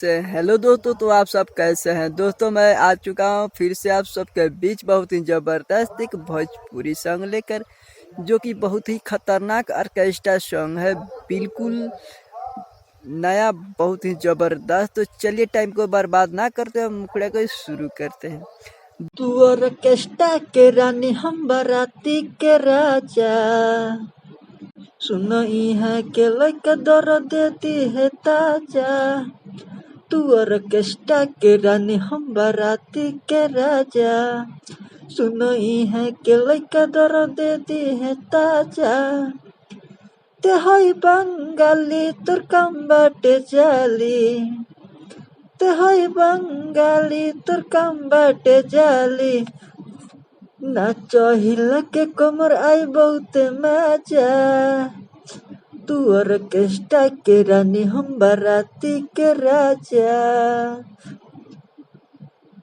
Hello दोस्तों, तो आप सब कैसे हैं। दोस्तों मैं आ चुका हूं फिर से आप सबके बीच बहुत ही ज़बरदस्त एक भोजपुरी सॉन्ग लेकर, जो कि बहुत ही खतरनाक ऑर्केस्ट्रा सॉन्ग है। बिल्कुल नया, बहुत ही ज़बरदस्त। तो चलिए टाइम को बर्बाद ना करते हुए मुखड़े को शुरू करते हैं। तू ऑर्केस्ट्रा के रानी हम बाराती के राजा, सुनो इहाँ के लइका दर्द देती है ताजा। तू ऑर्केस्ट्रा के रानी हम बाराती के राजा, सुनो इहाँ के लइका दर्द देती है ताजा। ते हई बंगाली तोर काम बाटे जाली, ते हई बंगाली तोर काम बाटे जाली। नाचो हिला के कमर आई बहुते मजा, तू ऑर्केस्ट्रा के रानी हम बाराती के राजा।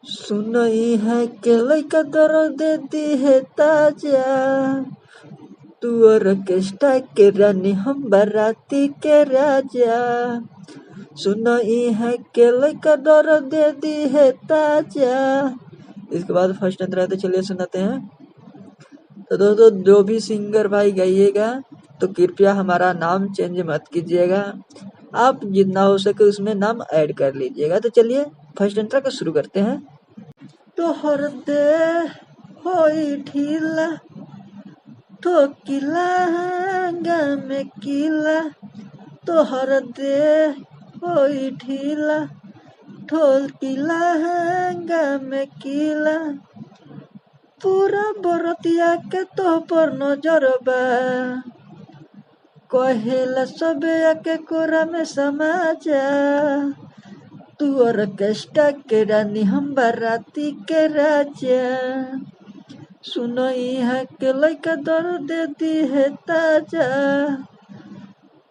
सुनो इहाँ के लइका दर्द देती है ताजा, तू ऑर्केस्ट्रा के रानी हम बाराती के राजा। सुनो इहाँ के लइका दर्द देती है ताजा। इसके बाद फर्स्ट अंतरा तो चलिए सुनाते हैं। तो दोस्तों जो भी सिंगर भाई गाइएगा तो कृपया हमारा नाम चेंज मत कीजिएगा, आप जितना हो सके उसमें नाम ऐड कर लीजिएगा। तो चलिए फर्स्ट अंतरा को शुरू करते हैं। तोहर दे होई ढीला ठोकिला में किला, तोहर दे होई ढीला ठोकिला में किला। पूरा बरतिया के तो पर नजर बा, कहेला सबे के कोरा में समा जा। तू ऑर्केस्ट्रा के रानी हम बाराती के राजा, सुनो इहाँ के लइका दर्द देती है ताजा।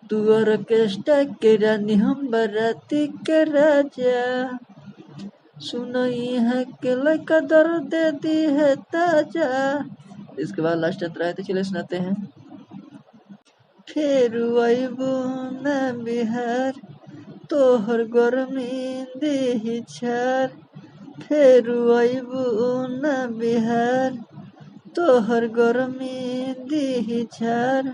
तू ऑर्केस्ट्रा के रानी हम बाराती के राजा, सुनो इहाँ के लइका दर्द देती है ताजा। इसके बाद लास्ट अंतरा है तो चलिए सुनाते हैं। फिर अइबू ना बिहार तोहर गर्मी देही छार, फिर अइबू ना बिहार तोहर गर्मी देही छार।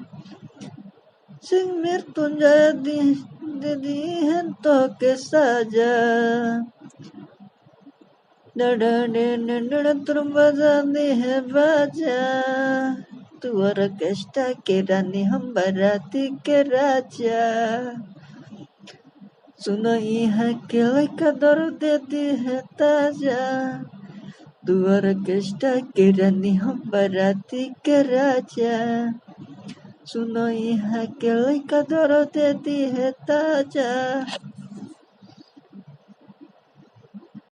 सिंह मृत्युंजय दे दी है तो के साजा, तुम बजा दे है बाजा। तू ऑर्केस्ट्रा के रानी हम बाराती के राजा, सुनो इहाँ के लइका दर्द देती है ताजा। तू ऑर्केस्ट्रा के रानी हम बाराती के राजा, सुनो इहाँ के लइका दर्द देती है ताजा।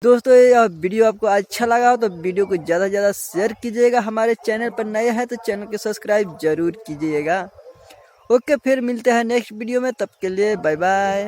दोस्तों यह वीडियो आपको अच्छा लगा हो तो वीडियो को ज़्यादा से ज़्यादा शेयर कीजिएगा। हमारे चैनल पर नए हैं तो चैनल को सब्सक्राइब जरूर कीजिएगा। ओके, फिर मिलते हैं नेक्स्ट वीडियो में, तब के लिए बाय बाय।